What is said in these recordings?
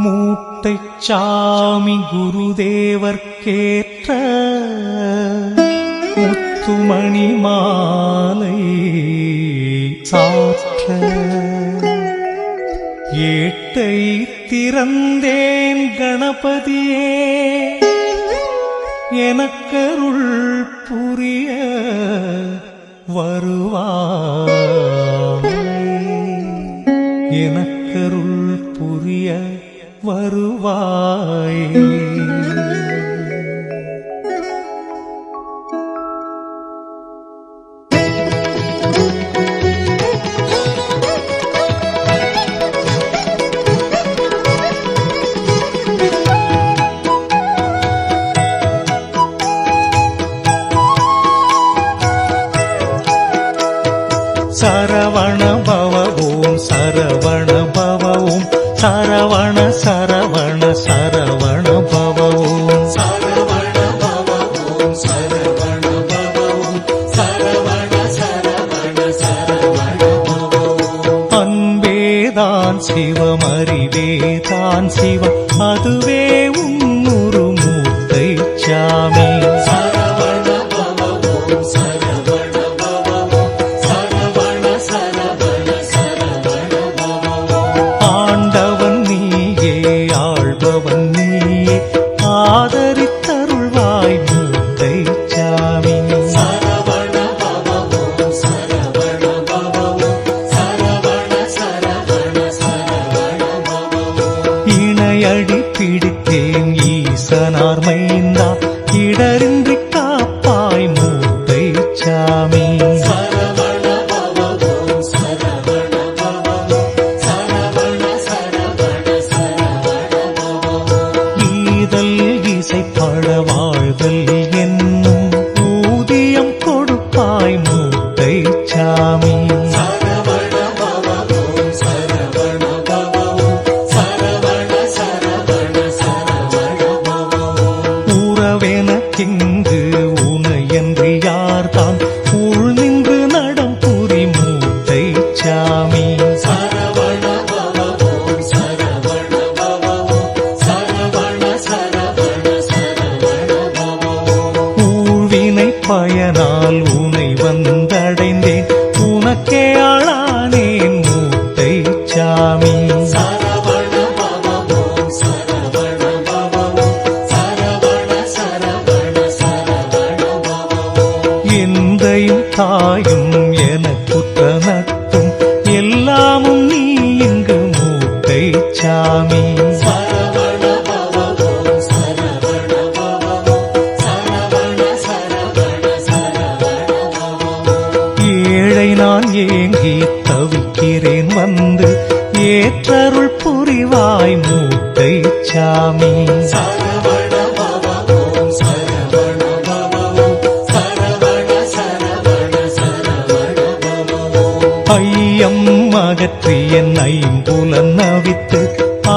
மூட்டைச்சாமி குருதேவர்க்கேற்ற முத்துமணி மாலை சாற்ற ஏட்டை திறந்தேன் கணபதியே எனக்கருள் புரிய வருவாய் எனக்கருள் புரிய வருவாய். சரவண பவ ஓம் சரவண பவ ஓம் சரவண சரவண சரவண பவ ஓம் சரவண பவ ஓம் சரவண பவ ஓம் சரவண சரவண சரவண பவ ஓம். அன்பேதான் சிவம் அறிவேதான் சிவம் அதுவே உன்னுரு மூட்டைச்சாமி. ஆதரித்தருள்வாய் மூட்டைச்சாமி. சரவண பவ ஓம் சரவண பவ ஓம் சரவண சரவண சரவண பவ ஓம். இணையடி பிடித்தேன் ஈசனார் மைந்தா இடரின்றி காப்பாய் மூட்டைச்சாமி. சரவண பவ ஓம் சரவண பவ ஓம் சரவண சரவண சரவண பவ ஓம். ஈதல் இசைப்பட வாழ்தல் என்னும் ஊதியம் கொடுப்பாய் மூட்டைச்சாமி. சரவண பவ ஓம் சரவண பவ ஓம் சரவண சரவண சரவண பவ ஓம். உறவெனக்கிங்கு உனையன்றி யார்தான் உள் நின்று நடம் புரி மூட்டைச்சாமி. சரவண பவ ஓம் சரவண பவ ஓம் சரவண சரவண சரவண பவ ஓம். ஊழ்வினை பயனால் உனை வந்தடைந்தேன் உனக்கே ஆளானேன் மூட்டைச்சாமி. சரவண பவ ஓம் சரவண பவ ஓம் சரவண சரவண சரவண பவ ஓம். எந்தையும் தாயும் எனக்குற்ற நட்டும் எல்லாமும் நீ இங்கு மூட்டைச்சாமி. சரவண பவ ஓம் சரவண பவ ஓம் சரவண சரவண சரவண பவ ஓம். ஏழை நான் ஏங்கி தவிக்கிறேன் வந்து ஏற்றருள் புரிவாய் மூட்டைச்சாமி. சரவண பவ ஓம் சரவண பவ ஓம் சரவண சரவண சரவண பவ ஓம். ஐயம் அகற்றி என் ஐம்புலன் அவித்து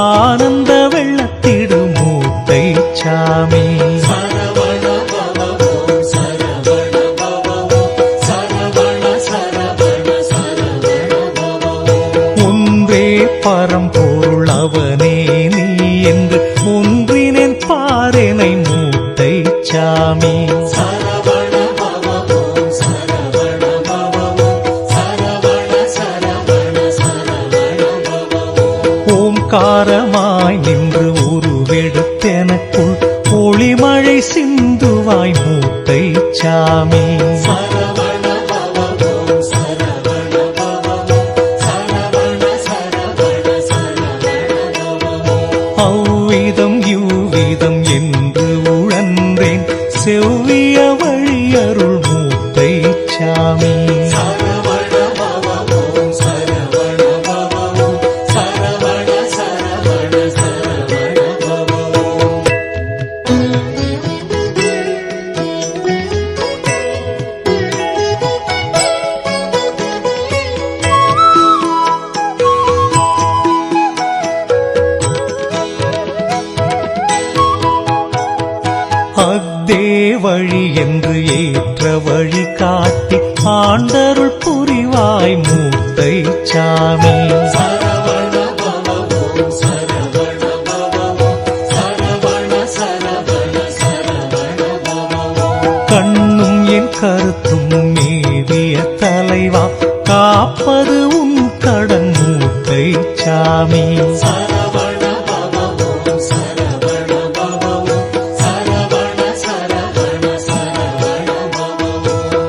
ஆனந்த வெள்ளத்திடு மூட்டைச்சாமி. சரவண பவ ஓம் சரவண பவ ஓம் சரவண சரவண சரவண பவ ஓம். ஒன்றே பரம்பொருள் அவனே நீ என்று ஒன்றினேன் பாரெனை மூட்டைச்சாமி. சரவண பவ ஓம் சரவண பவ ஓம் சரவண சரவண சரவண பவ ஓம். ஓம்காரமாய் நின்று உருவெடுத்தெனக்குள் ஒளிமழை சிந்துவாய் மூட்டைச்சாமி. சரவண பவ ஓம் சரவண பவ ஓம் சரவண சரவண சரவண பவ ஓம். அவ்விதம் இவ்விதம் என்று உழன்றேன் செவ்விய வழியருள் மூட்டைச்சாமி. சரவண பவ ஓம் சரவண பவ ஓம் சரவண சரவண சரவண பவ ஓம். அக்தே வழி என்று ஏற்ற வழி காட்டி ஆண்டருள் புரிவாய் மூட்டைச்சாமி. சரவண பவ ஓம் சரவண பவ கண்ணும் என் கருத்தும் மேவிய தலைவா, காப்பது உன் கடன் மூட்டை சாமி.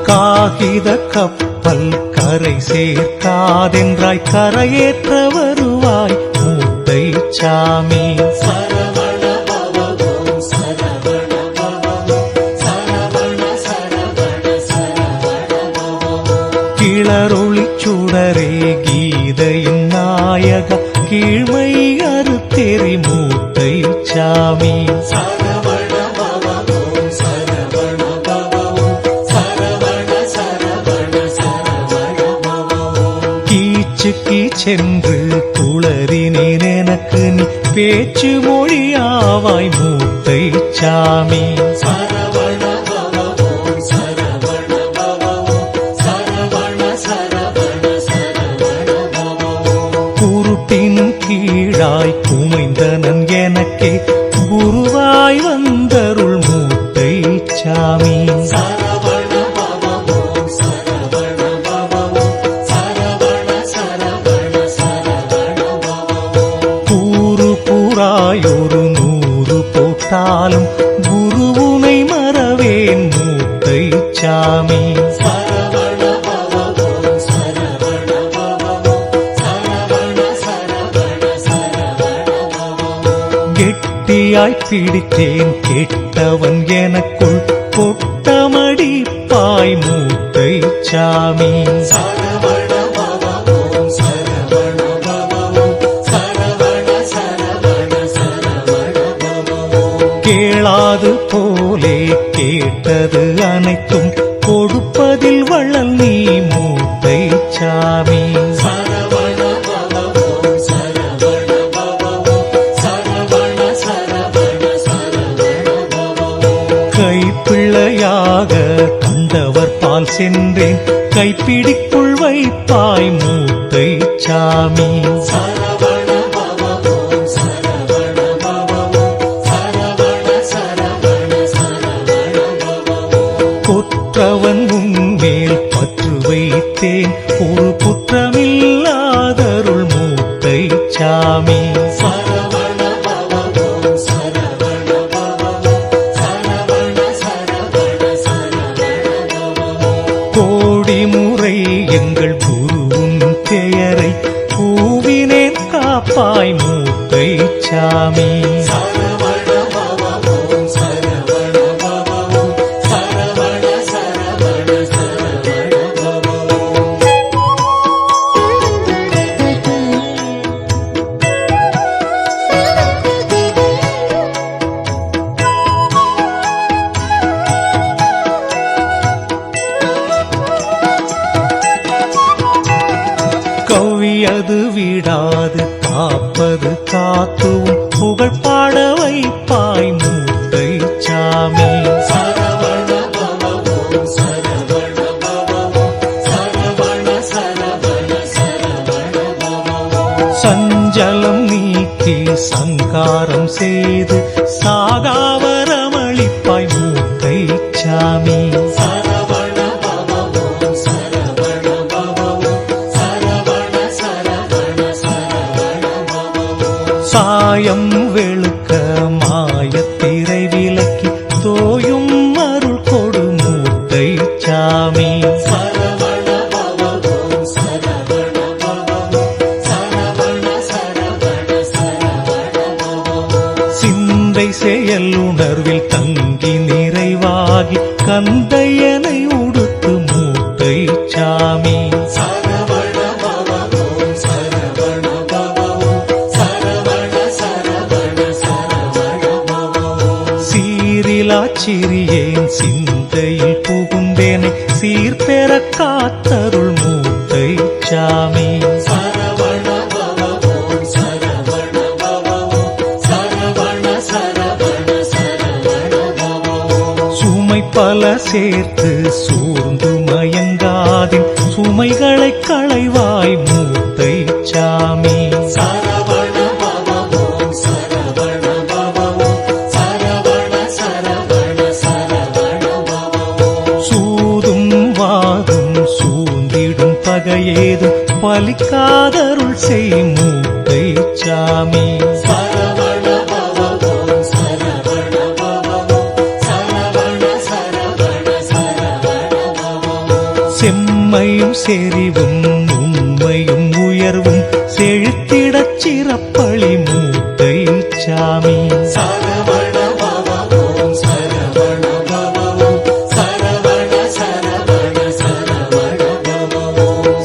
காகித கப்பல் கரை சேர்க்காதென்றாய், கரையேற்ற வருவாய் மூட்டை சாமி. கிளரொளி சுடரே கீதையின் நாயக, கீழ்மை அறுத்தெறி மூட்டை சாமி. கீச்சுக்கு சென்று குளறினேன் எனக்கு நீ, பேச்சு மொழியாவாய் மூட்டை சாமி. குருட்டினும் கீழாய் குமைந்தனன் எனக்கே, குருவாய் வந்தருள் மூட்டை சாமி. கூறு கூறாயொரு 100 போட்டாலும் குருவுனை மறவேன் மூட்டை சாமி. கெட்டியாய் பிடித்தேன் கெட்டவன் எனக்குள், கொட்டமடிப்பாய் மூட்டை சாமி. கேளாது போலே கேட்டது அனைத்தும், கொடுப்பதில் வள்ளல் நீ மூட்டை சாமி. கைப்பிள்ளையாக கண்டவர் பால் சென்றேன், கைப்பிடிக்குள் வைப்பாய் மூட்டை சாமி. கொற்றவன் உன்மேல் பற்று வைத்தேன், ஒரு குற்றமில்லாதருள் மூட்டை சாமி. கோடி முறை எங்கள் குருவின் பெயரை கூவினேன், காப்பாய் மூட்டை சாமி. கவ்வியது விடாது காப்பது காத்துவும், புகழ் பாட வைப்பாய் மூட்டை சாமி. சஞ்சலம் நீக்கி சங்காரம் செய்து, சாகாவரமளிப்பாய் மூட்டை சாமி. சாயம் வெளுக்க மாயத்திரை விலக்கி, தோயும் அருள் கொடு மூட்டை சாமி. சிந்தை செயல் உணர்வில் தங்கி நிறைவாகி, கந்தையனை உடுத்து மூட்டை சாமி. சிறியேன் சிந்தையில் புகுந்தேனை, சீர்பெற காத்தருள் மூட்டை சாமி. சுமை பல சேர்த்து சூர்ந்து மயங்காதின், சுமைகளை களைவாய் மூட்டை சாமி. ஏதும் பலிக்காதருள் செய் மூட்டை சாமி. செம்மையும் செறிவும் உண்மையும் உயர்வும் செழித்திடச் சிறப்பளி மூட்டை சாமி.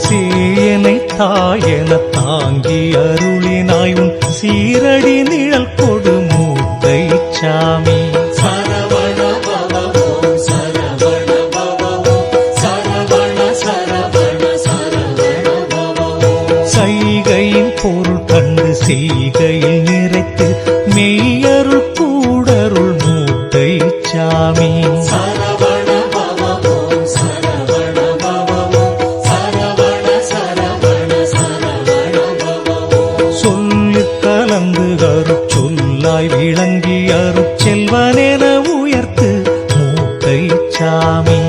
சேயனை தாயன தாங்கி அருளினாய் உன் சீரடி நிழல் கொடு மூட்டை சாமி. செய்கையின் பொருள் கண்டு செய்கையில் நிறைத்து மெய்யருள் கூடருள் மூட்டை சாமி. சொல்லு கலந்து அருட் சொல்லாய் விளங்கி அருட் செல்வனென உயர்த்து மூட்டை சாமி.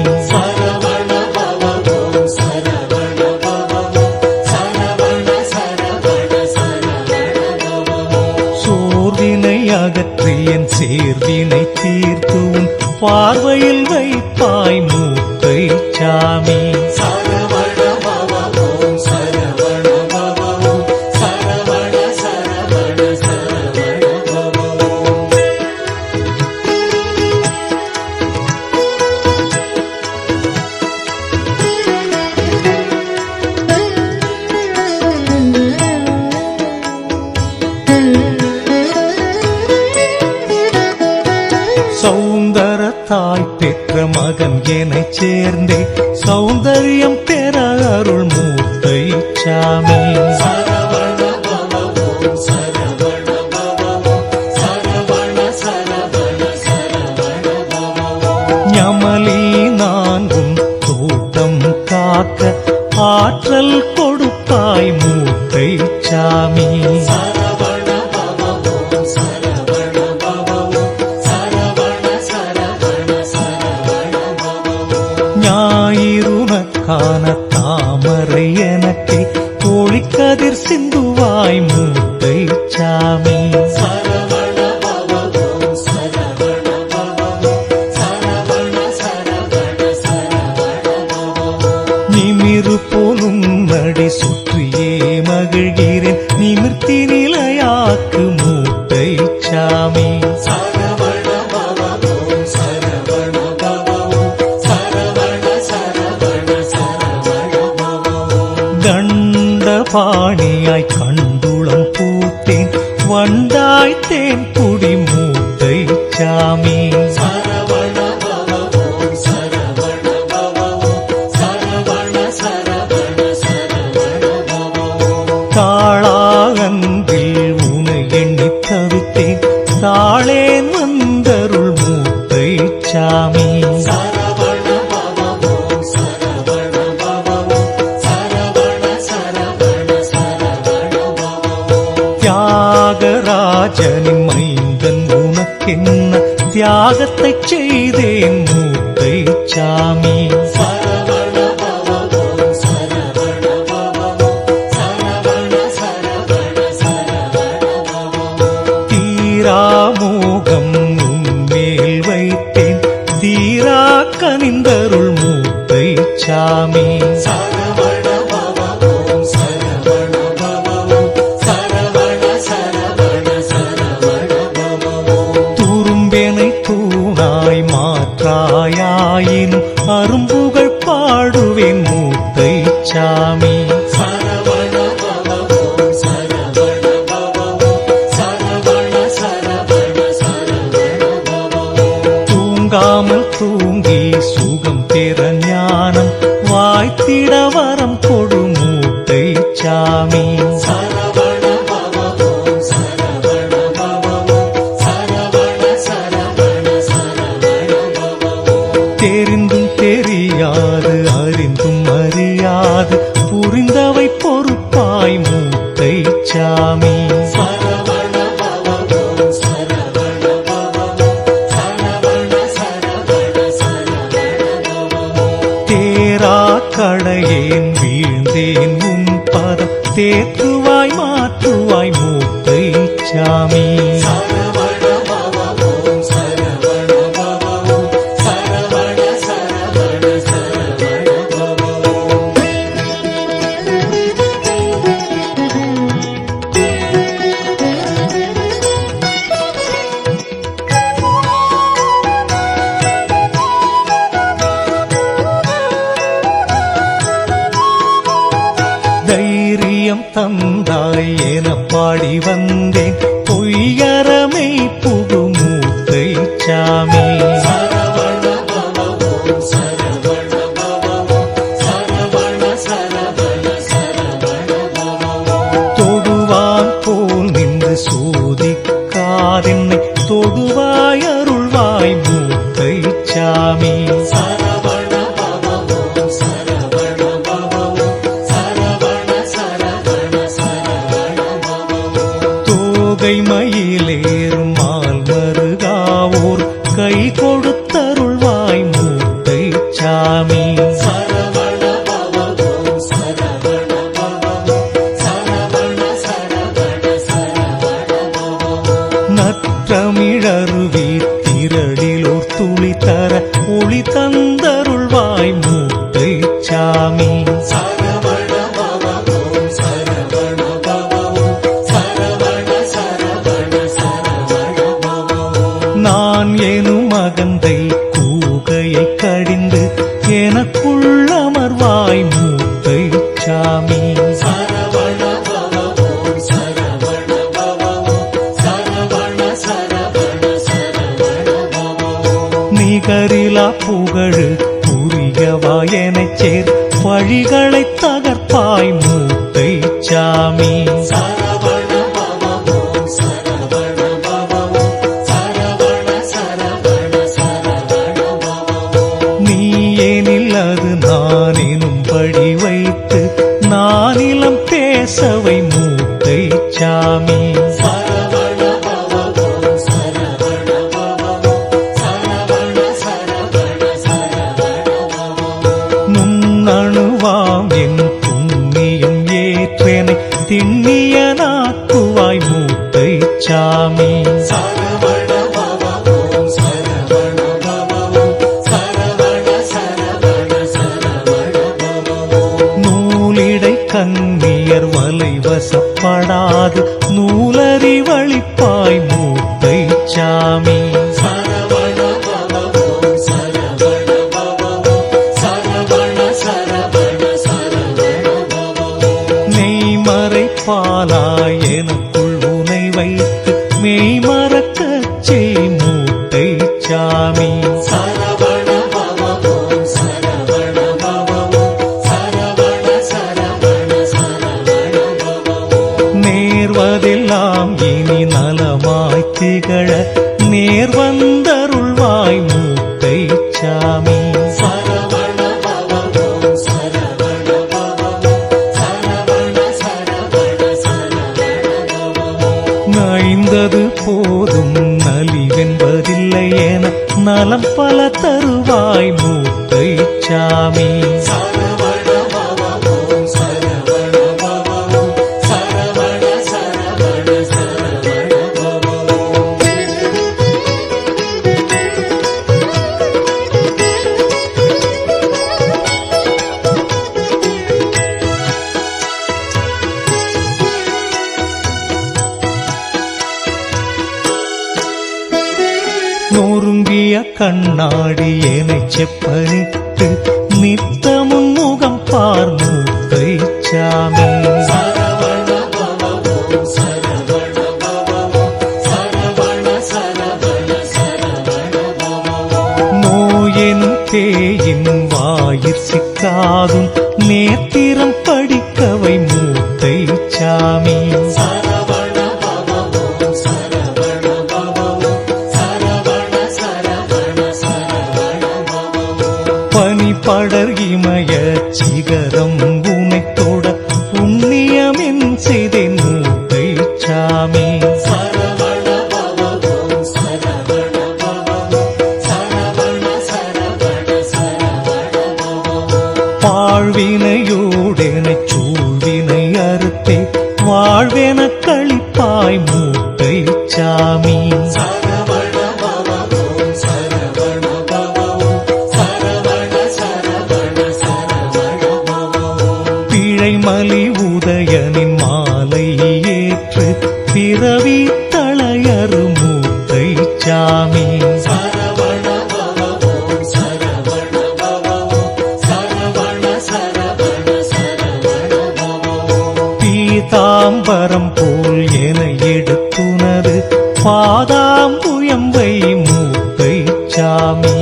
சோர்வினை அகற்றி என் சேர்வினை தீர்த்து உன் பார்வையில் வைப்பாய் மூட்டை சாமி. சௌந்தரத்தாய் பெற்ற மகன் எனச் சேர்ந்தே சௌந்தரியம் பெற அருள் மூட்டை சாமி. ஞமலி நான்கும் தோட்டம் காக்க ஆற்றல் கொடுப்பாய் மூட்டை சாமி. ஞாயிறுனக்கான தாமரை எனக்கு ஒளிக்கதிர் சிந்துவாய் மூட்டை சாமி. நிமிரு போலும் நடி சுற்றியே மகிழ்கிறேன் நிமிர்த்தி நிலையாக்கு மூட்டை சாமி. தண்டபாணியாய் கண்டுளம் பூத்தேன் வண்டாய் தேன் புடி மூட்டை சாமி. தாளாகன்றில் உனை எண்ணி தவித்தேன் தாளேன் வந்தருள் மூட்டை சாமி. தியாகராஜனின் மைந்தன் உனக்கென்ன தியாகத்தைச் செய்தேன் மூட்டை சாமி. தீராமோகம் உன்மேல் வைத்தேன் தீரா கனிந்தருள் மூட்டை சாமி. துரும்பெனை தூணாய் மாற்றாயாயினும் அரும்புகள் பாடுவேன் மூட்டை சாமி. தூங்காமல் தூங்கி சுகம் பெற ஞானம் வாய்த்திட வரம் கொடு மூட்டை சாமி. தெரிந்தும் தெரியாது அறிந்தும் அறியாது புரிந்தவை பொறுப்பாய் மூட்டை சாமி. தேரா கடையேன் வீழ்ந்த அடைந்தேன் உன் பதம் தேற்றுவாய் மாற்றுவாய் மூர்த்தை சாமி. தைரியம் தந்தாய் என பாடி வந்தேன் பொய்யறமை புகு மூர்த்தை சாமி. தொடுவான் போல் நின்று சோதிக்காதென்னை தொடுவாய் அருள்வாய் மூர்த்தை சாமி. மயிலேறும் மால் மருகாவோர் கை கொடுத்தருள்வாய் மூர்த்தை சாமி. நற்றமிழருவி திரளிலோர் துளி தர ஒளி தந்தருள்வாய் மூர்த்தை சாமி. நான் எனும் மகந்தை கூகையை கடிந்து எனக்குள் அமர்வாய் மூர்த்தை சாமி. நிகரிலா புகழு புரியவாய் எனச் சேர் வழிகளை தகர்ப்பாய் மூர்த்தை சாமி. அது நான் எனும்படி வைத்து நானிலம் பேசவை மூர்த்தை சாமி. நுண்ணணுவாம் என் புண்ணியம் ஏற்றனை திண்ணியனாக்குவாய் மூர்த்தை சாமி. கண்ணியர் வலை வசப்படாது நூலறி வழிப்பாய் மூர்த்தை சாமி. நெய்மறை பாலாய் எனக்குள் உனை வைத்து மெய்மறக்கச் செய் மூர்த்தை சாமி. நேர்வதெல்லாம் இனி நலமாய் திகழ நேர் வந்தருள்வாய் மூர்த்தை சாமி. நைந்தது போதும் நலிவென்பதில்லை என நலம் பல தருவாய் மூர்த்தை சாமி. நொறுங்கிய கண்ணாடி எனச் செப்பனிட்டு நித்தமுன் முகம் பார் மூர்த்தை சாமி. நோயெனும் பேயின் வாயிற் சிக்காதும் நேத்திரம் படிக்கவை மூர்த்தை சாமி. பனிப்படர் இமய சிகரம் உனைத்தோட புண்ணியமென் செய்தேன் மூர்த்தை சாமி. பாழ்வினையோடெனைச் பீதாம்பரம் போல் என எடுத்துனது பாதாம்புயம்பை மூர்த்தை சாமி.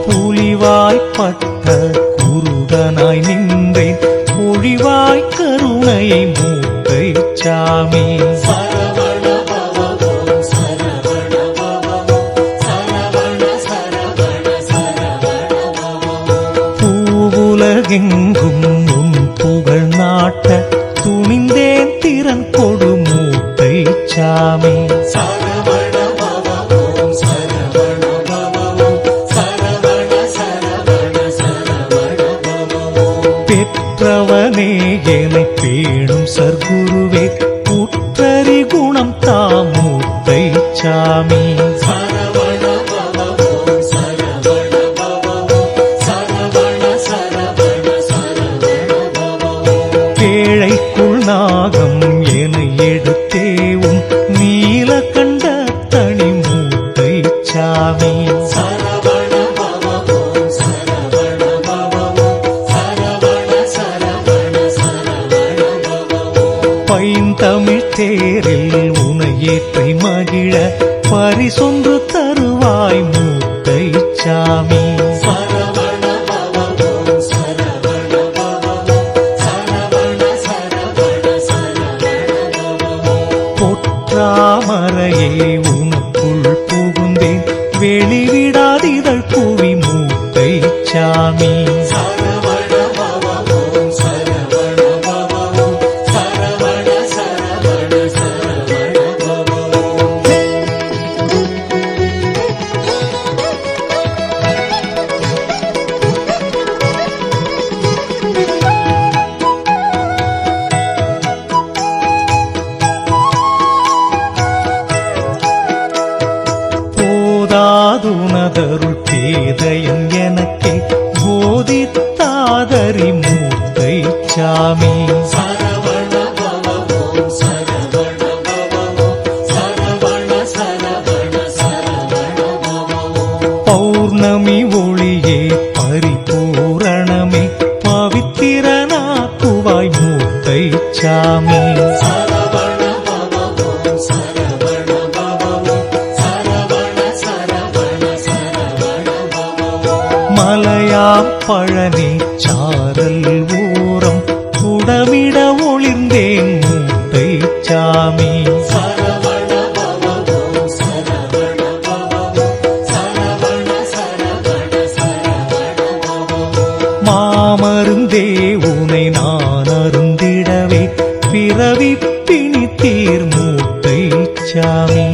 புலிவாய்ப்பட்ட குருடனாய் நின்றேன் பொழிவாய் கருணையை மூர்த்தை சாமி. பூவுலகெங்கும் உன் புகழ் நாட்ட துணிந்தேன் திறன் கொடு மூர்த்தை சாமி. பெற்றவனே என்னை பேணும் சர்க்குருவே புற்றறி குணம் தாமூர்த்தை சாமி. பேழைக்குள் நாகம் என எடுத்தேவும் நீலகண்ட தனி மூர்த்தை சாமி. பைந்தமிழ் தேரில் உனையேற்றை மகிழ பரிசொன்று தருவாய் மூர்த்தை சாமி. பொற்றாமரையே உனக்குள் புகுந்தேன் வெளிவிடாதிதழ் புவி மூர்த்தை சாமி. போதாதுனதருள் பேதையன் எனக்கே போதித்தாதரி மூர்த்தை சாமி. பௌர்ணமி ஒளியே பரிபூரணமே பவித்திரனாக்குவாய் மூர்த்தை சாமி. மலையாம் பழனி சாரல் ஊரம் உடமிட ஒளிர்ந்தேன் மூர்த்தை சாமி. மாமருந்தே உனை நான் அருந்திடவே பிறவி பிணி தீர் மூர்த்தை சாமி.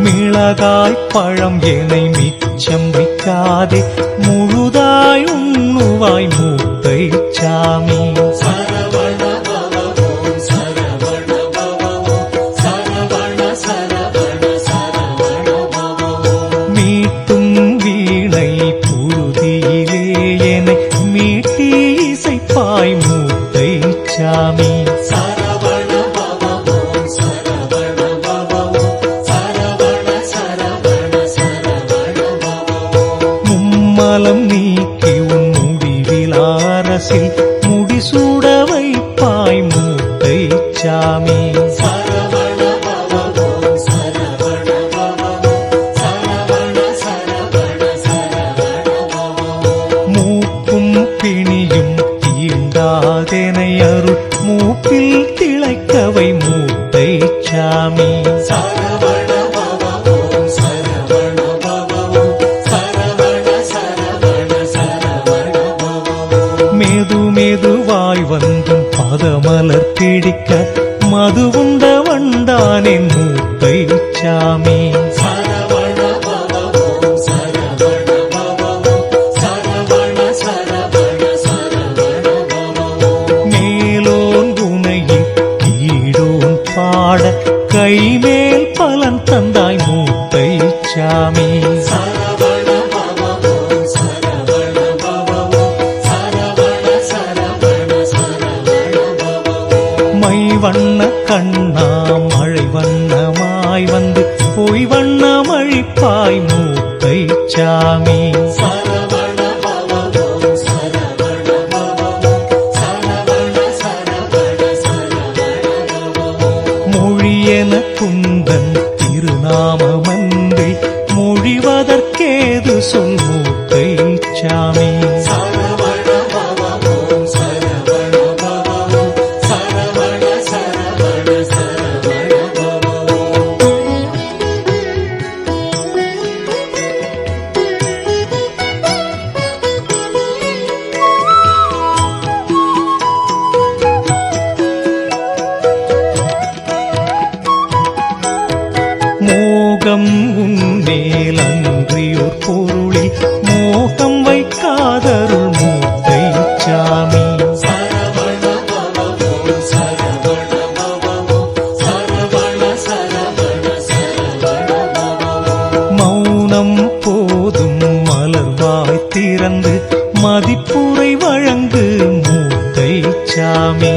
மிளகாய் பழம் என்னை மிச்சம் வைக்காதே முழுதாய் உண்ணுவாய் மூர்த்தை சாமி. மீட்டும் வீணை புழுதியிலே என்னை மீட்டி இசைப்பாய் மூர்த்தை சாமி. மும்மலம் நீக்கி உன் முடிவில் அரசில் முடிசூட வைப்பாய் மூர்த்தை சாமி. மூக்கும் பிணியும் தீண்டாதெனை அருள் மூப்பில் திளைக்கவை மூர்த்தை சாமி. மெதுவாய் வந்தும் பதமலர் பிடிக்க மதுவுண்ட வண்டானேன் மூர்த்தை சாமி. மேலோன் குணையில் கீழோன் பாட கைமேல் பலன் தந்தாய் மூர்த்தை சாமி. சாமி. மோகம் உன்மேல் அன்றியோர் பொருளில் மோகம் வைக்காதருள் மூர்த்தை சாமி. மௌனம் போதும் மலர்வாய் திறந்து மதிப்புரை வழங்கு மூர்த்தை சாமி.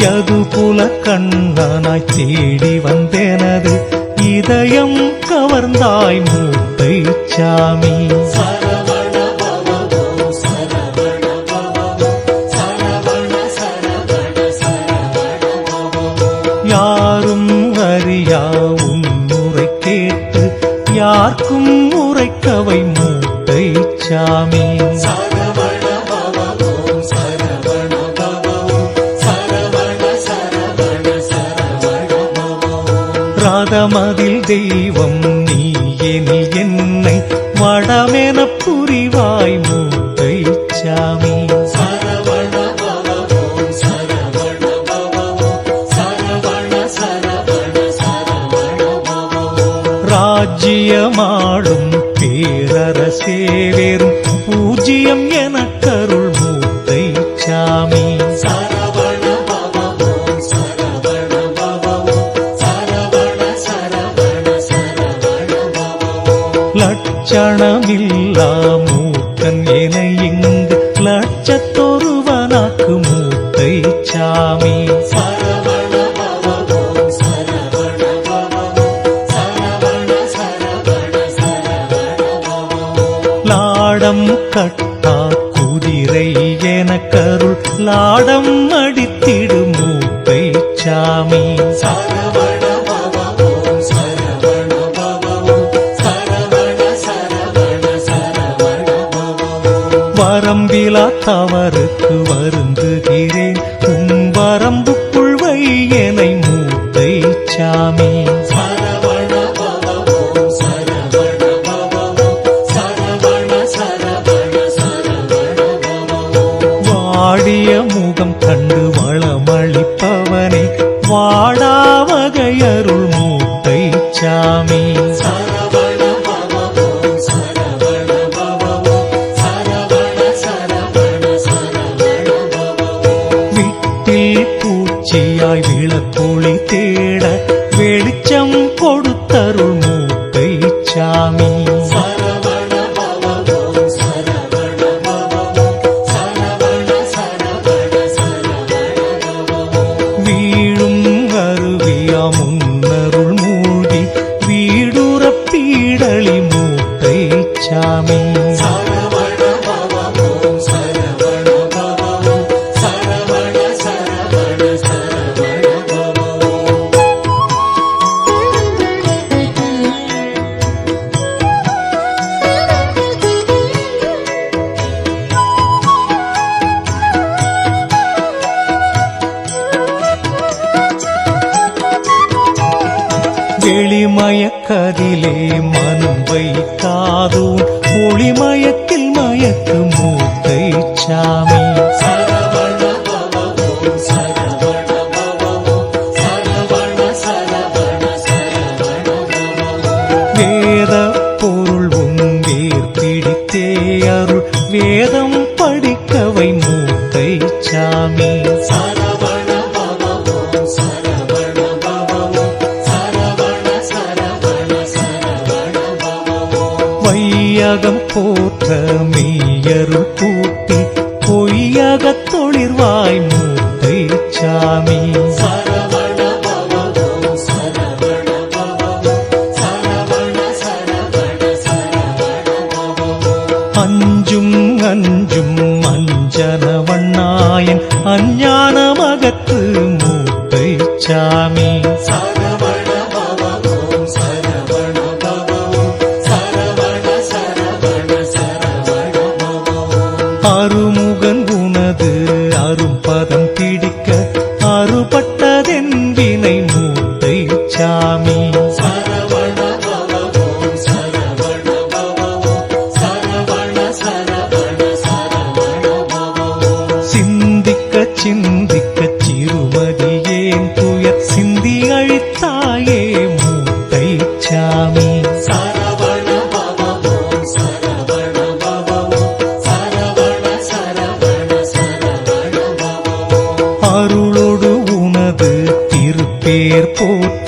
யதுகுல கண்ணனாய் தேடி வந்தேனது இதயம் கவர்ந்தாய் மூர்த்தை சாமி. யாரும் அறியா உன்னுரை கேட்டு யார்க்கும் உரைக்கவை மூர்த்தை சாமி. ராதமதில் தெய்வம் நீ எனில் என்னை வடமென புரிவாய் மூர்த்தை சாமி. ராஜ்யமாடும் பேரரசே வேறும் பூஜ்யம் எனக்கருள் மூர்த்தை சாமி. லட்சணமில்லா மூர்த்தன் என இங்கு லட்சத்தொருவனாக்கு மூர்த்தை சாமி. லாடம் கட்டா குதிரை எனக்கருள் லாடம் அடித்திடு மூர்த்தை சாமி. வரம்பிலா தவறுக்கு வருந்துகிறேன் உன் வரம்புக்குள் வையனை மூர்த்தை சாமி. வாடிய முகம் கண்டு வளமளிப்பவனே வாடாவகையருள் மூர்த்தை சாமி. பூச்சியாய் விளக்கொளி தேட வெளிச்சம் கொடுத்தருள் மூர்த்தை சாமி. வீழும் அருவியா முன்னருள் மூழ்கி வீடுற பீடளி மூர்த்தை சாமி. வெளிமயக்கதிலே மனம் வைக்காதூன் ஒளிமயத்தில் மயக்கு மூர்த்தை சாமி. வேத பொருள் உன் வேர் பிடித்தே அருள் வேதம் படிக்கவை மூர்த்தை சாமி. வையகம் போற்ற மெய்யருள் கூட்டி பொய்யகத் தொழிற்வாய் மூர்த்தை சாமி. அஞ்சும் அஞ்சும் அஞ்சனவண்ணாயன் அஞ்ஞானமகத்து மூர்த்தை சாமி. சாமி. சரவண பவ ஓம் சரவண பவ ஓம் சரவண சரவண சரவண பவ ஓம். சிந்திக்க சிந்திக்க சிறுமதியேன் துயர் சிந்தி அழித்தாயே மூட்டை சாமி. சரவண பவ ஓம் சரவண பவ ஓம் சரவண சரவண சரவண பவ ஓம். அருளொடு உனது திருப்பேர் போற்ற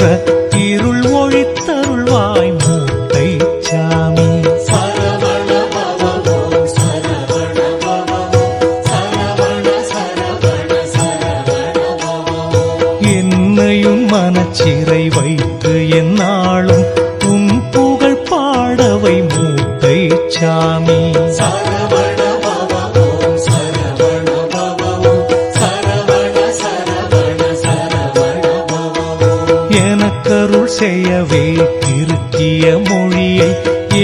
இருள் ஒழித்தருள்வாய் மூட்டை சாமி. சரவண பவ ஓம் சரவண பவ ஓம் சரவண சரவண சரவண பவ ஓம். என்னையும் மனச்சிறை வைத்து எந்நாளும் உன் புகழ் பாடவை மூட்டை சாமி. சரவண பவ ஓம் சரவண பவ ஓம் சரவண சரவண சரவண பவ ஓம். எனக்கருள் செய்யவே திருக்கிய மொழியை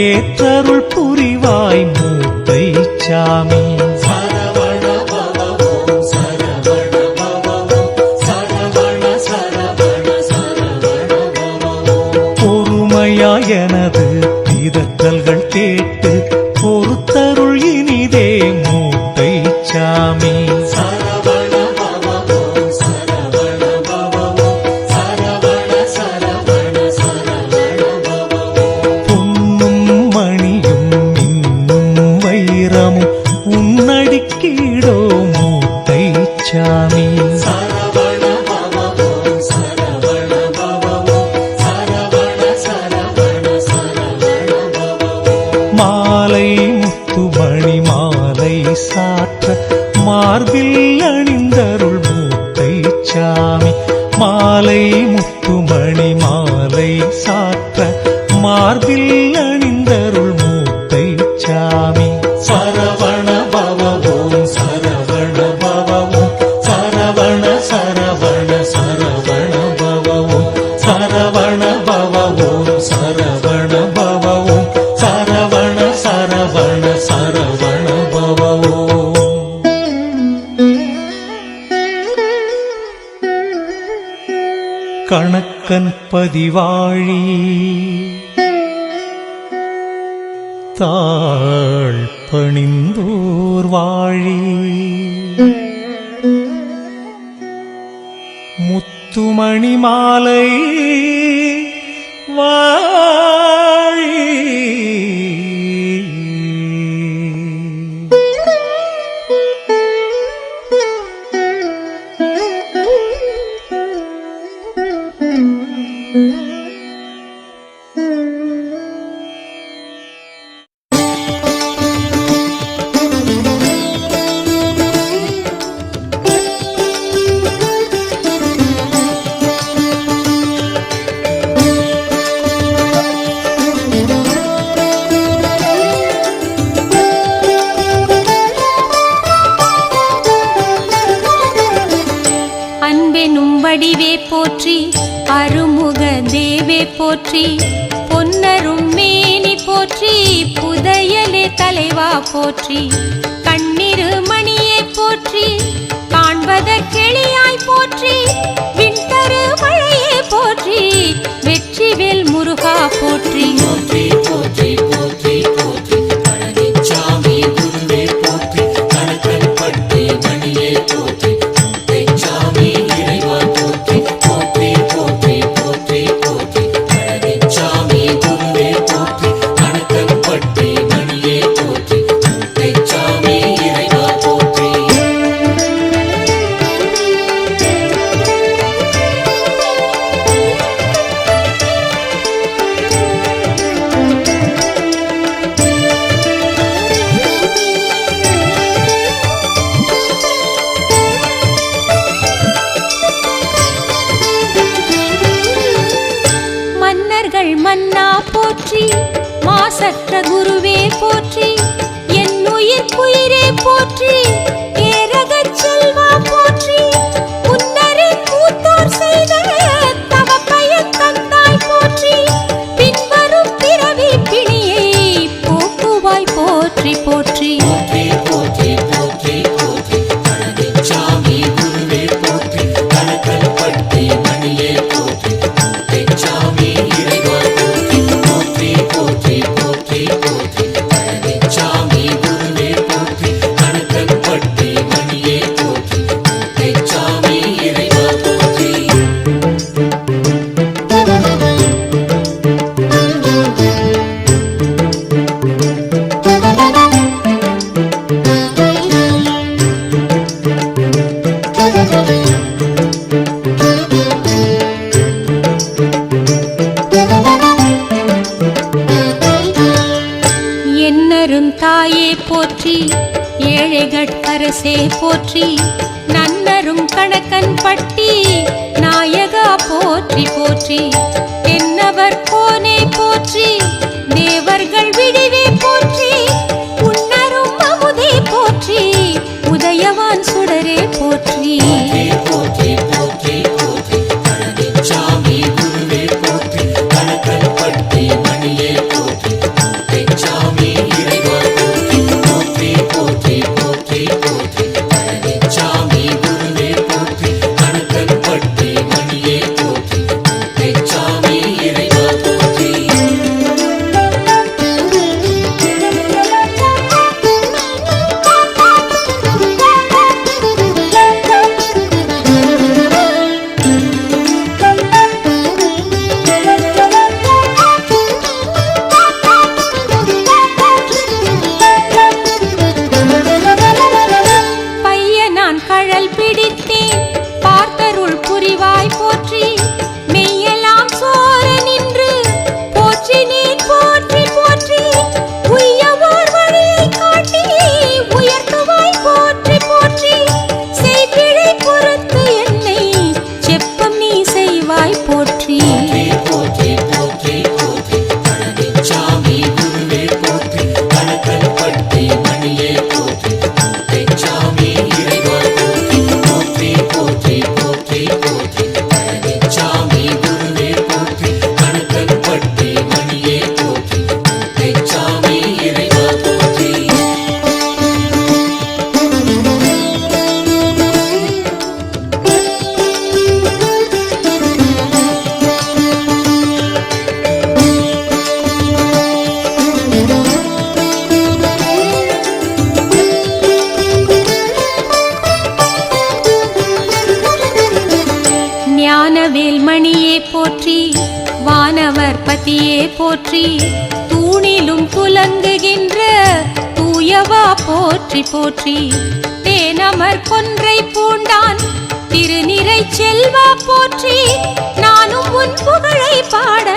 ஏற்றருள் புரிவாய் மூட்டை சாமி. சரவண பவ ஓம் சரவண பவ ஓம் சரவண சரவண சரவண பவ ஓம். பொறுமையா எனது பிதற்றல்கள் கேட்டு பொறுத்தருள் இனிதே மூட்டை சாமி. சரவண பவ ஓம் சரவண பவ ஓம் சரவண சரவண சரவண பவ ஓம். பொன்னும் மணியும் இன்னும் வைரமும் உன்னடிக்கீடோ மூட்டை சாமி. சரவண பவ ஓம் சரவண பவ ஓம் சரவண சரவண சரவண பவ ஓம். மாலை முத்துமணி மாலை சாற்ற மார்பில் அணிந்தருள் மூட்டை சாமி. மாலை முத்துமணி மாலை சாற்ற மார்பில் அணிந்தருள் மூட்டை சாமி. சரவண பவ ஓம் சரவண பவ ஓம் சரவண சரவண சரவண பவ ஓம் சரவண பவ ஓம் சரவண பவ ஓம் சரவண சரவண சரவண பவ ஓம். கணக்கன் பதிவாழி தாழ் பணிந்தோர் வாழி முத்துமணி மாலை வாழி. அன்பெனும் வடிவே போற்றி அருமுக தேவே போற்றி பொன்னரும் மேனி போற்றி புதையலே தலைவா போற்றி கண்ணிரு மணியே போற்றி காண்பதற்கெளியாய் போற்றி விண்தரு மழையே போற்றி வெற்றிவேல் முருகா போற்றி போற்றி போற்றி போற்றி போற்றி பழனிச்சாமி குருவே போற்றி கணக்கன் பட்டி மணியே போற்றி மூட்டைச்சாமி இறைவா போற்றி போற்றி போற்றி போற்றி போற்றி பழனிச்சாமி குருவே போற்றி கணக்கன் பட்டி மணியே போற்றி மூட்டைச்சாமி இறைவா போற்றி. மன்னர்கள் மன்னா போற்றி மாசற்ற குருவே போற்றி என்னுயிர் குயிரே போற்றி ஏரகச் செல்வா போற்றி முன்னரின் மூத்தோர் செய்த தவப்பயன் தந்தாய் போற்றி பின்வரும் பிறவி பிணியை போக்குவாய் போற்றி போற்றி போற்றி போற்றி போற்றி போற்றி பழனிச்சாமி குருவே போற்றி கணக்கன் பட்டி மணியே போற்றி மூட்டைச்சாமி குருவே போற்றி நன்னரும் கணக்கன் பட்டி நாயகா போற்றி போற்றி தென்னவர் கோனே போற்றி தேவர்கள் விடிவே போற்றி உன்னரும் அமுதே போற்றி உதயவான் சுடரே போற்றி போற்றி போற்றி போற்றி பழனிச்சாமி குருவே போற்றி கணக்கன் பட்டி மணியே போற்றி சாமி இறைவா போற்றி போற்றி போற்றி போற்றி போற்றி பழனிச்சாமி குருவே போற்றி கணக்கன் பட்டி மணியே போற்றி சாமி இறைவா போற்றி பையனான் கழல் பிடித்தேன் பார்த்தருள் புரிவாய் போற்றி மெய்யெல்லாம் சோர நின்று போற்றினேன் போற்றி போற்றி உய்யவோர் வழியை காட்டி உயர்த்துவாய் போற்றி போற்றி செய்பிழை பொறுத்து என்னை செப்பம் நீ செய்வாய் போற்றி போற்றி போற்றி போற்றி பழனிச்சாமி குருவே போற்றி கணக்கன் பட்டி மணியே போற்றி சாமி இறைவா போற்றி போற்றி போற்றி போற்றி போற்றி பழனிச்சாமி குருவே போற்றி கணக்கன் பட்டி மணியே போற்றி சாமி இறைவா போற்றி ஞானவேல் மணியே போற்றி வானவர் பதியே போற்றி தூணிலும் துலங்குகின்ற தூயவா போற்றி போற்றி தேனமர் கொன்றை பூண்டான் திருநிறை செல்வா போற்றி நானும் உன் புகழை பாட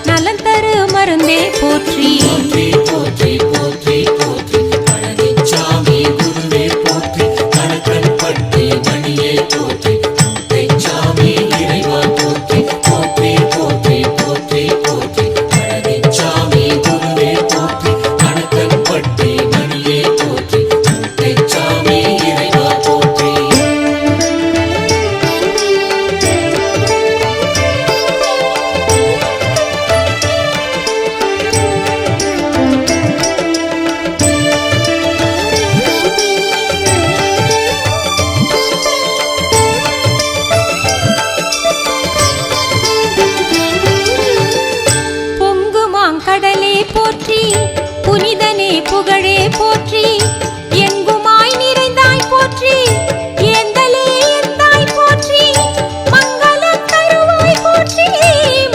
நலன் தரு மருந்தே போற்றி போற்றி போற்றி போற்றி பழனிச்சாமி குருவே போற்றி கணக்கன் பட்டி மணியே போற்றி சாமி இறைவா போற்றி போற்றி போற்றி போற்றி போற்றி பழனிச்சாமி குருவே போற்றி கணக்கன் பட்டி மணியே போற்றி சாமி இறைவா போற்றி பொங்குமாங்கடலே போற்றி புனிதனே புகழே போற்றி எங்குமாய் நிறைந்தாய் போற்றி ஏந்தலே எந்தாய் போற்றி மங்களம் தருவாய் போற்றி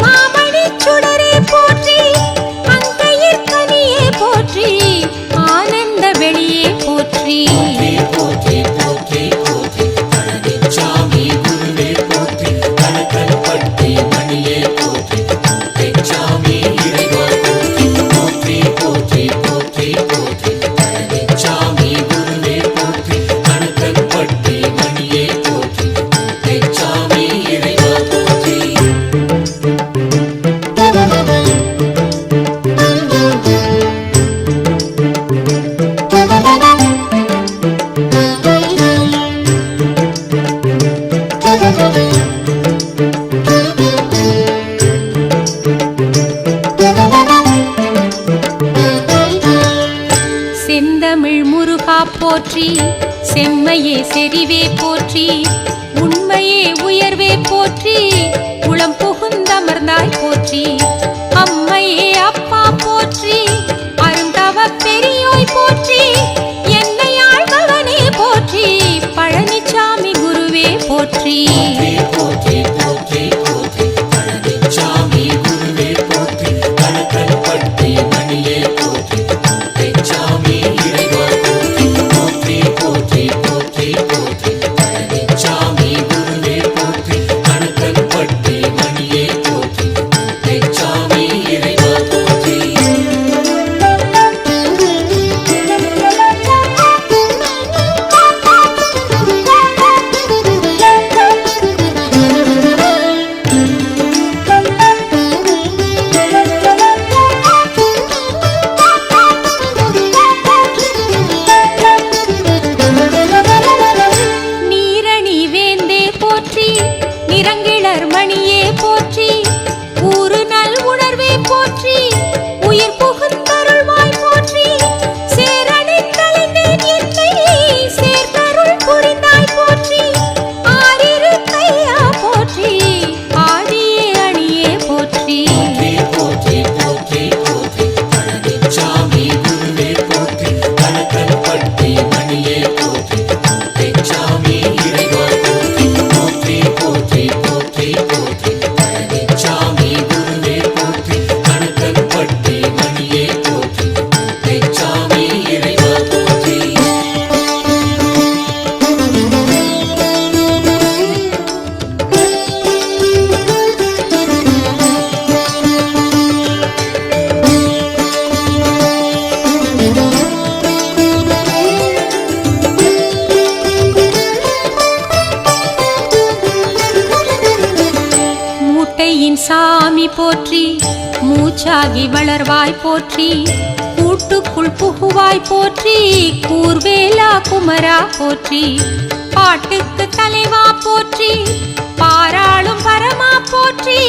மாமணி சுடரே போற்றி அங்கையிற் கனியே போற்றி ஆனந்த வெளியே போற்றி போற்றி போற்றி போற்றி பழனிச்சாமி குருவே போற்றி கணக்கன் பட்டி மணியே போற்றி சாமி இறைவா போற்றி போற்றி போற்றி போற்றி போற்றி பழனிச்சாமி குருவே போற்றி கணக்கன் பட்டி மணியே போற்றி சாமி இறைவா போற்றி செந்தமிழ் முருகா போற்றி செம்மையே செறிவே போற்றி உண்மையே உயர்வே போற்றி உளம் புகுந்தமர்ந்தாய் போற்றி அம்மையே அப்பா போற்றி அருந்தவ பெரியோய் போற்றி என்னை ஆழ்பவனே போற்றி பழனிச்சாமி குருவே போற்றி போற்றி போற்றி போற்றி பழனிச்சாமி குருவே போற்றி கணக்கன் பட்டி மணியே போற்றி சாமி இறைவா போற்றி போற்றி போற்றி போற்றி போற்றி பழனிச்சாமி குருவே போற்றி கணக்கன் பட்டி மணியே போற்றி சாமி இறைவா போற்றி சாமி போற்றி, மூச்சாகி வளர்வாய் போற்றி, கூட்டுக்குள் புகுவாய் போற்றி, கூர்வேலா குமரா போற்றி, பாட்டுக்கு தலைவா போற்றி, பாராளும் பரமா போற்றி,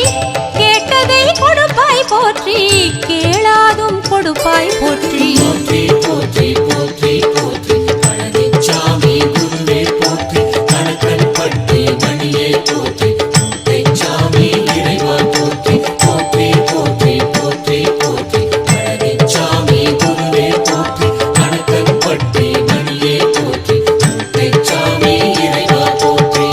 கேட்டதை கொடுப்பாய் போற்றி, கேளாதும் கொடுப்பாய் போற்றி. போற்றி போற்றி போற்றி போற்றி பழனிச்சாமி குருவே போற்றி, கணக்கன்பட்டி மணியே போற்றி, சாமி இறைவா போற்றி, போற்றி போற்றி போற்றி போற்றி பழனிச்சாமி குருவே போற்றி, கணக்கன்பட்டி மணியே போற்றி, சாமி இறைவா போற்றி.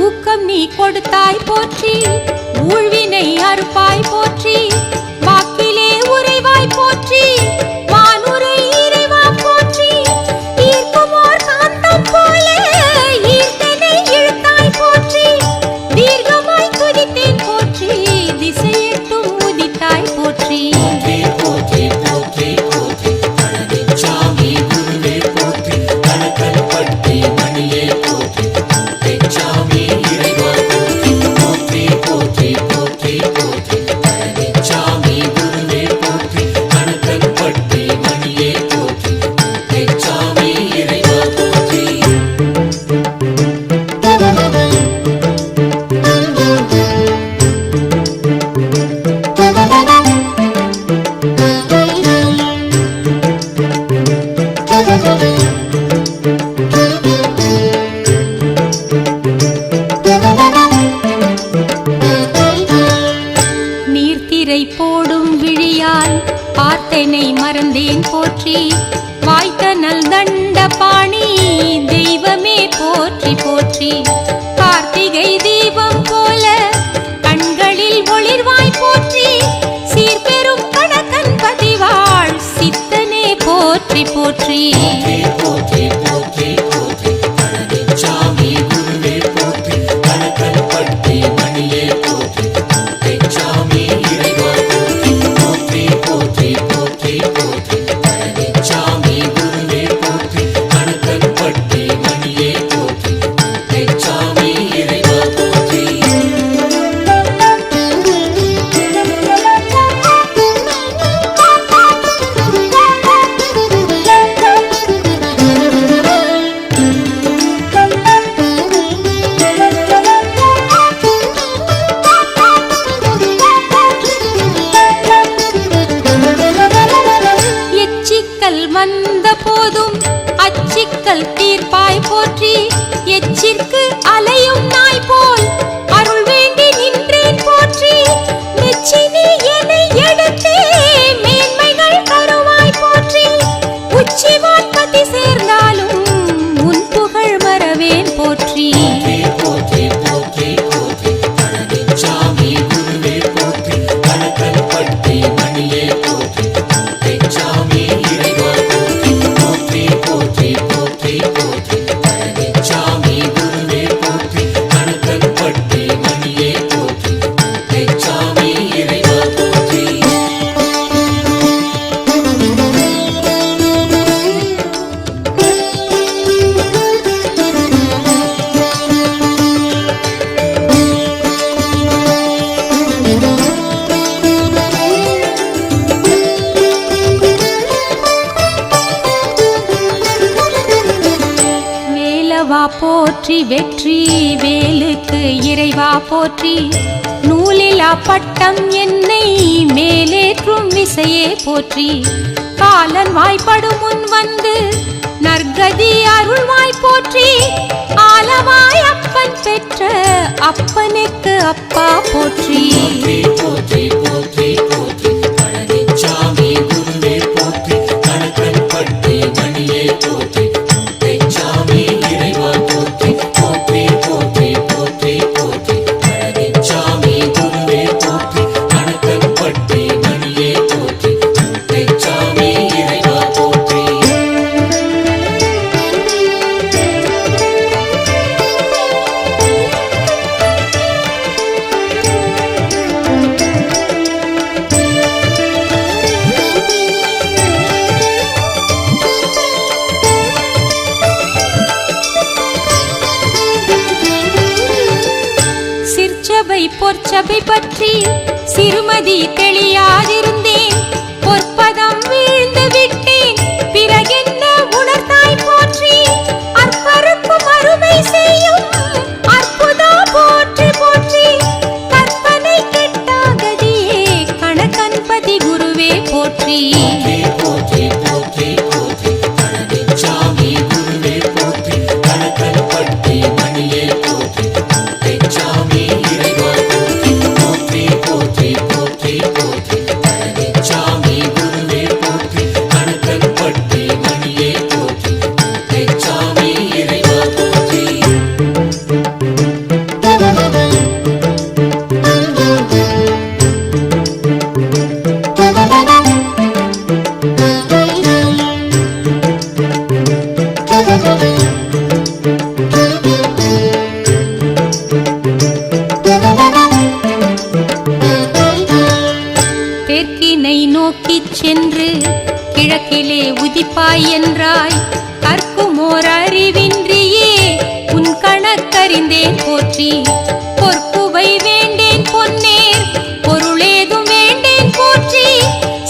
ஊக்கம் நீ கொடுத்தாய் போற்றி, ஊழ்வினை அறுப்பாய் போற்றி, வாக்கிலே உறைவாய் போற்றி, வானுரை இறைவா போற்றி, ஈர்க்குமோர் காந்தம் போல ஈர்த்தனை இழுத்தாய் போற்றி, தீர்க்கமாய் துதித்தேன் போற்றி, திசையெட்டும் உதித்தாய் போற்றி. போற்றி போற்றி போற்றி போற்றி பழனிச்சாமி குருவே போற்றி, கணக்கன்பட்டி மணியே போற்றி, சாமி இறைவா போற்றி, போற்றி போற்றி போற்றி போற்றி பழனிச்சாமி குருவே போற்றி, கணக்கன்பட்டி மணியே போற்றி, சாமி இறைவா போற்றி. நீர்த்திரை போடும் விழியால் பார்த்தனை மறந்தேன் போற்றி, வாய்த்தனல் தண்ட பாணி தெய்வமே போற்றி போற்றி, கார்த்திகை தீபம் போல கண்களில் ஒளிர்வாய் போற்றி, சீர்பெரும் கணக்கன் பதிவாள் சித்தனே போற்றி போற்றி. போற்றி போற்றி போற்றி பழனிச்சாமி குருவே போற்றி, கணக்கன்பட்டி மணியே போற்றி, சாமி இறைவா போற்றி, போற்றி போற்றி போற்றி போற்றி பழனிச்சாமி குருவே போற்றி, கணக்கன்பட்டி மணியே போற்றி, சாமி இறைவா போற்றி. எச்சிக்கல் வந்த போதும் அச்சிக்கல் தீர்ப்பாய் போற்றி, எச்சிற்கு அலையும் நாய் போல் அருள் வேண்டி நின்றேன் போற்றி, மெச்சி நீ என்னை எடுத்தே மேன்மைகள் தருவாய் போற்றி, உச்சிவான் பதி சேர்ந்தாலும் உன் புகழ் மறவேன் போற்றி. போற்றி போற்றி போற்றி பழனிச்சாமி குருவே போற்றி, கணக்கன்பட்டி மணியே போற்றி, சாமி இறைவா போற்றி, போற்றி போற்றி போற்றி போற்றி பழனிச்சாமி குருவே போற்றி, கணக்கன்பட்டி மணியே போற்றி, சாமி இறைவா போற்றி. வேலவா போற்றி, வெற்றி வேலுக்கு இறைவா போற்றி, நூலிலா பட்டம் என்னை மேலேற்றும் விசையே போற்றி, காலன் வாய்ப்படும் முன் வந்து நற்கதி அருள்வாய் போற்றி, ஆலவாய் அப்பன் பெற்ற அப்பனுக்கு அப்பா போற்றி. போற்றி போற்றி போற்றி பழனிச்சாமி குருவே போற்றி, கணக்கன்பட்டி மணியே போற்றி, சாமி இறைவா போற்றி, போற்றி போற்றி போற்றி போற்றி பழனிச்சாமி குருவே போற்றி, கணக்கன்பட்டி மணியே போற்றி, சாமி இறைவா போற்றி. சிலுவை பொற்சபை பற்றி சிறுமதி தெளியாதிருந்தேன். பொற்பதம் வீழ்ந்து விட்டேன், பிறகென்ன உணர்ந்தாய் போற்றி. அற்பருக்கும் அருமை செய்யும் அற்புதா போற்றி போற்றி. கற்பனை கெட்டாகதியே கணக்கன்பதி குருவே போற்றி. போற்றி போற்றி போற்றி பழனிச்சாமி குருவே போற்றி. கணக்கன்பட்டி மணியே போற்றி. மூட்டைச்சாமி இறைவா போற்றி. போற்றி போற்றி போற்றி போற்றி பழனிச்சாமி குருவே போற்றி. கணக்கன்பட்டி மணியே போற்றி. மூட்டைச்சாமி இறைவா போற்றி. தெற்கினை நோக்கிச் சென்று கிழக்கிலே உதிப்பாய் என்றாய். கற்குமோர் அறிவின்றியே உன் கணக்கறிந்தேன் போற்றி. பொற்குவை வேண்டேன் பொன்னேர் பொருளேதும் வேண்டேன் போற்றி.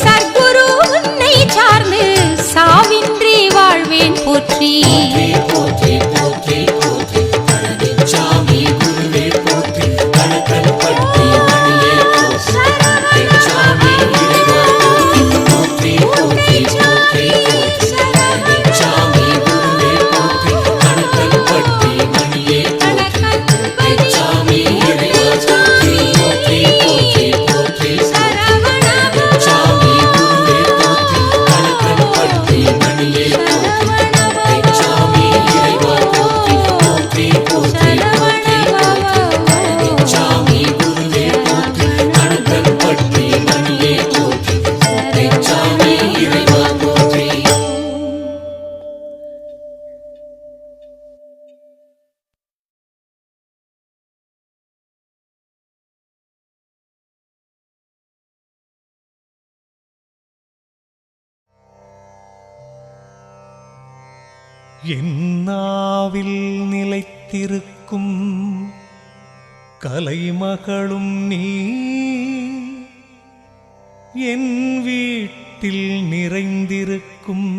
சர்க்குரு உன்னை சார்ந்து சாவின்றி வாழ்வேன் போற்றி. போற்றி போற்றி போற்றி பழனிச்சாமி குருவே போற்றி. கணக்கன்பட்டி மணியே போற்றி. மூட்டைச்சாமி இறைவா போற்றி. போற்றி போற்றி போற்றி போற்றி பழனிச்சாமி குருவே போற்றி. கணக்கன்பட்டி மணியே போற்றி. மூட்டைச்சாமி இறைவா போற்றி. போற்றி போற்றி போற்றி பழனிச்சாமி குருவே போற்றி. கணக்கன்பட்டி மணியே போற்றி. மூட்டைச்சாமி இறைவா போற்றி. போற்றி போற்றி போற்றி போற்றி பழனிச்சாமி குருவே போற்றி. கணக்கன்பட்டி மணியே போற்றி. மூட்டைச்சாமி இறைவா போற்றி. என்னாவில் நிலைத்திருக்கும் கலைமகளும் நீ, என் வீட்டில் நிறைந்திருக்கும்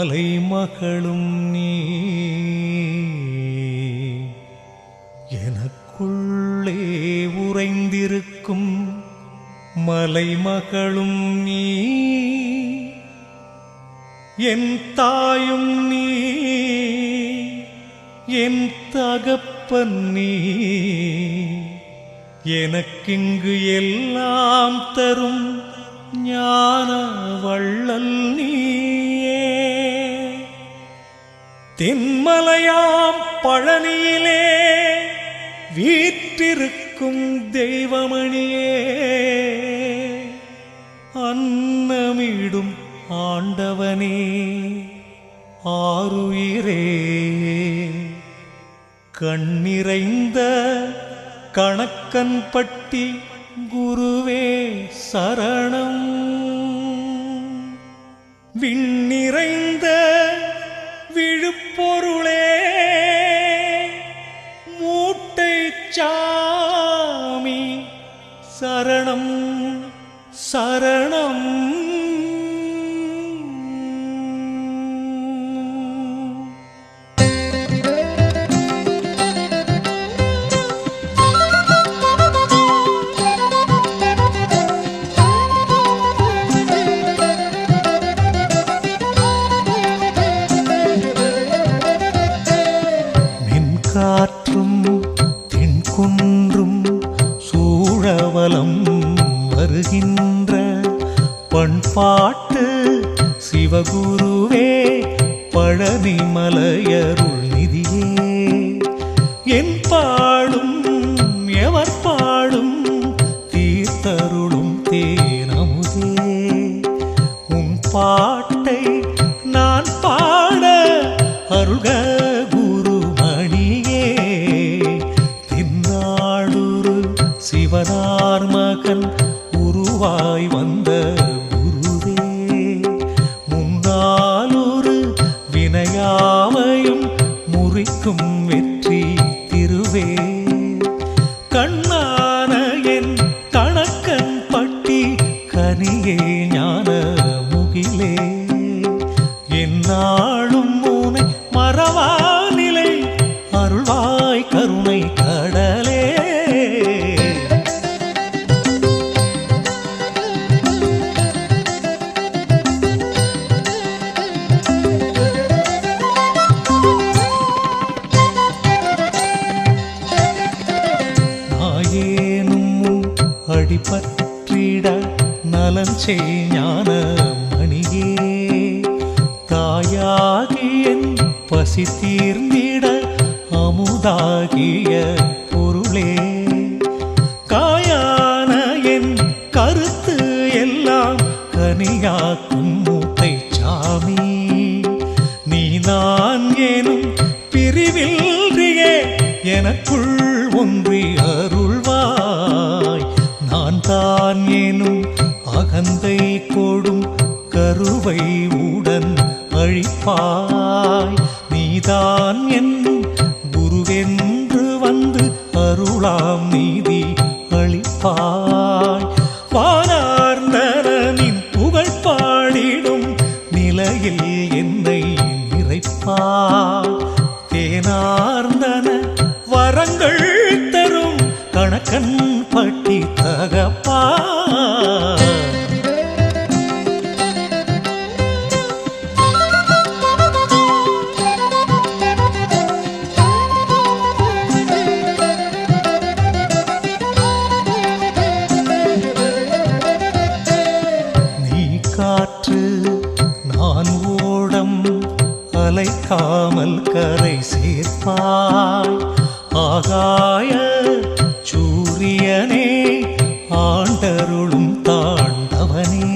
அலைமகளும் நீ. எனக்குள்ளே உறைந்திருக்கும் மலைமகளும் நீ. என் தாயும் நீ, என் தகப்பன் நீ. எனக்கிங்கு எல்லாம் தரும் ஞான வள்ளல் நீயே. தென்மலையாம் பழனியிலே வீற்றிருக்கும் தெய்வமணியே. அன்னமிடும் ஆண்டவனே, ஆருயிரே, கண்ணிறைந்த கணக்கன்பட்டி குருவே சரணம். விண்ணிறைந்த விழுப்பொருளே, மூட்டைச்சாமி சரணம் சரணம். காற்றும் தென்குன்றும் சூழவலம் வருகின்ற பண்பாட்டு சிவகுருவே, பழனி மலையருள் நிதியே. என் பாடும் எவர் பாடும் தீர்த்தருளும் தேனமுதே. உன் பாட்டை நான் பாட அருள்க குருமணியே. தின்னாடுரு சிவனார் மகன் உருவாய் வந்த குருவே. முன்னாலொரு வினையாவையும் முறிக்கும் வெற்றி திருவே. கண்ண மதி பற்றிட நலன் செய்ஞான மணியே தாயாகி என் பசி தீர்ந்திட அமுதாகிய பொருளே காயான என் கருத்து எல்லாம் கனியாக்கும் மூட்டை சாமி நீ நான் எனும் பிரிவில்றியே எனக்குள் ஒன்றி அருள்வாய் நான் தான் எனும் அகந்தை கொடும் கருவை உடன் அழிப்பாய் நீதான் என் குருவென்று வந்து அருளாம் நீதி அளிப்பாய் வானார்ந்தனின் புகழ் பாடிடும் நிலையில் என்னை நிறைப்பாய் தேனார்ந்தன வரங்கள் தரும் கணக்கன் பட்டி தகப்பா காற்று நான் ஓடம் அலைக்காமல் கரை சேர்ப்பாய் ஆகாய சூரியனே ஆண்டருளும் தாண்டவனே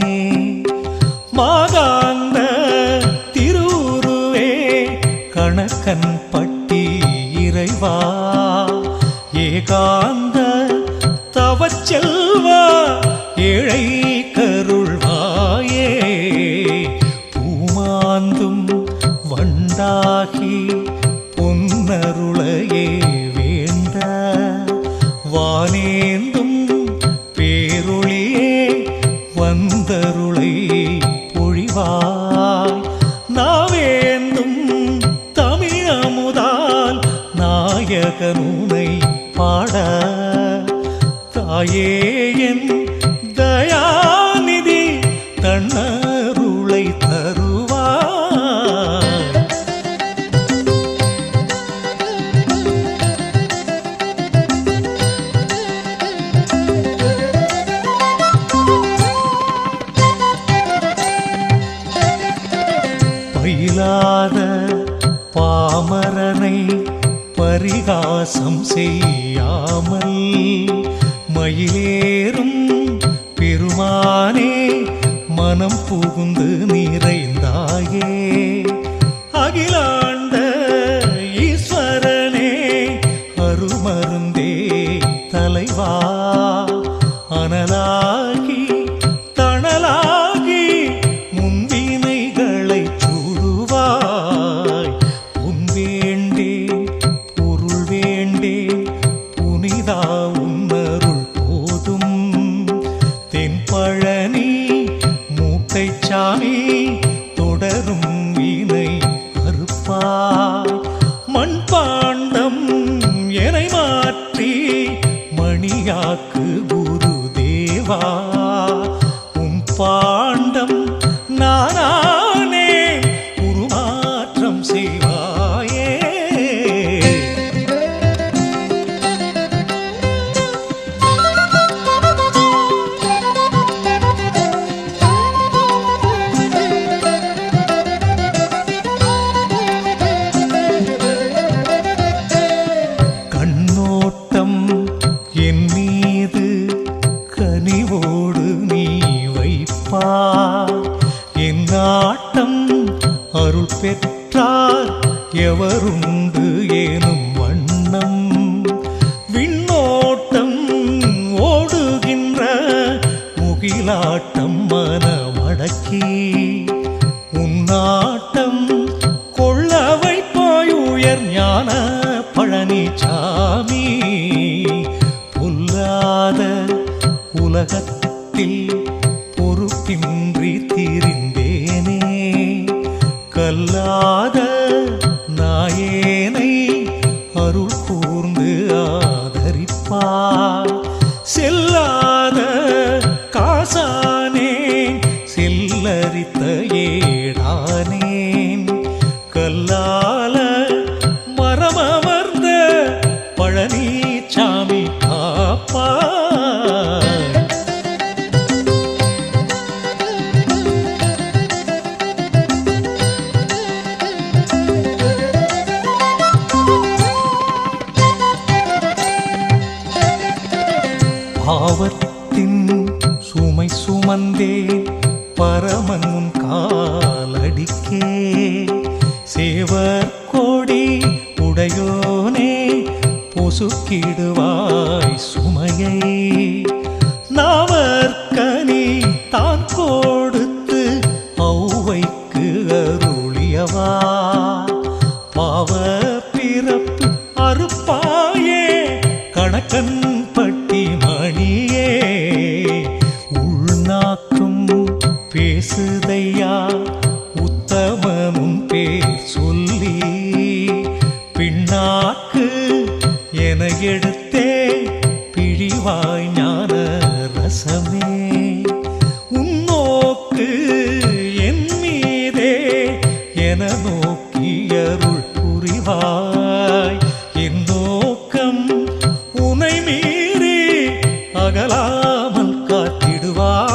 மாகாந்த திருவுருவே கணக்கன் பட்டி இறைவா ஏகாந்த தவச்செல்வா ஏழை கருள்வாயே பூமாந்தும் வண்டாகி பொன்னருளையே வேண்ட வானேந்தும் பேரொளியே வந்தருளை பொழிவாய் நாவேந்தும் தமிழமுதால் நாயகனுனை பாட தாயே என் தயாநிதி தன்னருளை தருவாய் பயிலாத பாமரனை பரிகாசம் செய்யாமல் மயிலேறும் பெருமானே மனம் புகுந்து நிறைந்தாயே அகிலாண்ட ஈஸ்வரனே அருமருந்தே தலைவா அனலாகி தணலாகி முன்வினைகளை சூடுவாய் உன் வேண்டேன் பொருள் வேண்டேன் புனிதா உன்னருள் போதும் தென்பழனி மூட்டை சாமி தொடரும் வீணை அறுப்பாய் மண் பாண்டம் எனை மாற்றி மணியாக்கு குரு தேவா உன் பாண்டம் நானே உருமாற்றம் செய்வாயே கண்ணோட்டம் என் மீது கனிவோடு நீ வைப்பாய் என் நாட்டம் அருள் பெற்றார் எவருண்டு ஏனும் வண்ணம் விண்ணோட்டம் ஓடுகின்ற முகிலாட்டம் மனமடக்கி உன்னாட்டம் கொள்ள வைப்பாய் உயர் ஞான பழனிசாமி பொல்லாத உலகத்தில் பொறுப்பின்றி திரிந்தேனே கல்லாத நாயேனை அருள் கூர்ந்து ஆதரிப்பாய் செல்லாத காசானேன் செல்லரித்த ஏடானேன் கல்லால மரமமர்ந்த பழனிசாமி காப்பாய் பாவத்தின் சுமை சுமந்தேன் பரமன் உன் காலடிக்கே. சேவர் கோடி உடையோனே பொசுக்கிடுவாய் சுமையை. நாவற்கனி தான் கொடுத்து ஔவைக்கு அருளியவா. பாவ பிறப்பு அறுப்பாயே கணக்கன் பட்டி மணியே. உள்நாக்கும் பேசுதையா உத்தமனும் பேர் சொல்லி. பின்னாக்கு என எடுத்தே பிழிவாய் ஞான ரசமே. உன்னோக்கு என் மீதே என நோக்கி அருள் புரிவாய். என் நோக்கம் உனை மீறி அகலாமல் காத்திடுவாய்.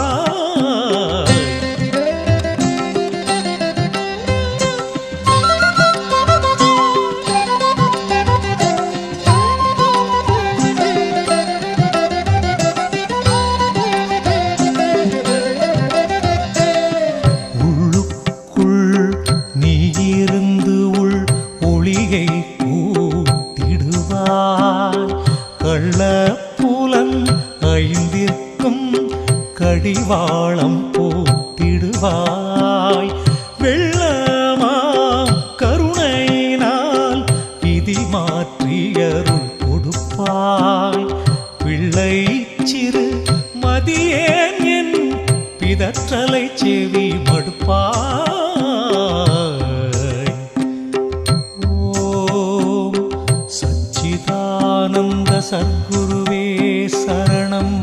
கள்ளப்புலன் ஐந்திற்கும் கடிவாளம் போட்டிடுவாய். வெள்ளமாம் கருணையினால் விதி மாற்றியருள் கொடுப்பாய். பிள்ளை சிறு மதியேன் என் பிதற்றலை செவி மடுப்பாய். ஓம் சச்சிதானந்த சத்குருவே சரணம்.